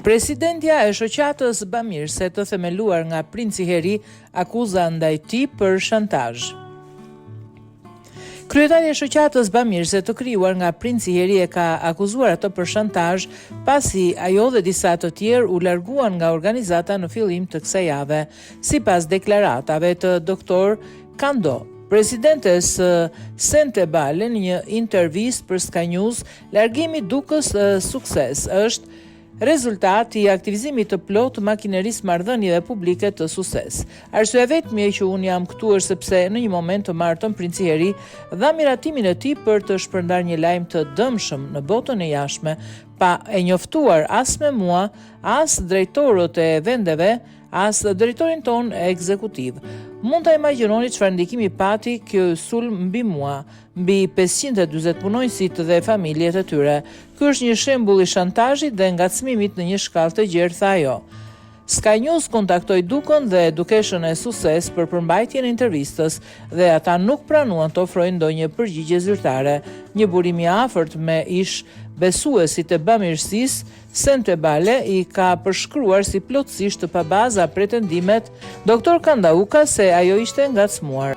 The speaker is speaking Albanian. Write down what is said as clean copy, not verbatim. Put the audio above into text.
Presidentja e shoqatës bamirëse të themeluar nga princi Heri akuza ndaj tij për shantazh. Kryetari e shoqatës bamirëse të krijuar nga princi Heri e ka akuzuar atë për shantazh pasi ajo dhe disa të tjerë u larguan nga organizata në fillim të kësaj jave, sipas deklaratave të Dr. Kando. Presidentes Sente Bale në një intervistë për Sky News, largimi dukës sukses është rezultati i aktivizimit të plot të makinerisë marrëdhënieve publike të SUSES. Arsyeja vetme që unë jam këtu është sepse në një moment të martën princi Heri dha miratimin e tij për të shpërndar një lajm të dëmshëm në botën e jashtme, pa e njoftuar as me mua, as drejtorët e vendeve, as drejtorin ton ekzekutiv. Mund ta imagjinoni çfarë ndikimi pati ky sulm mbi mua, mbi 540 punonjësit dhe familjet e tyre. Ky është një shembull i shantazhit dhe ngacmimit në një shkallë të gjerë, tha ajo. Sky News kontaktoi Dukën dhe dukeshën e SUSES për përmbajtjen e intervistës dhe ata nuk pranuan të ofrojnë ndonjë përgjigje zyrtare. Një burim i afërt me ish besuesit e bamirësisë, Sente Bale i ka përshkruar si plotësisht të pabaza pretendimet Dr. Kandauka se ajo ishte ngacmuar.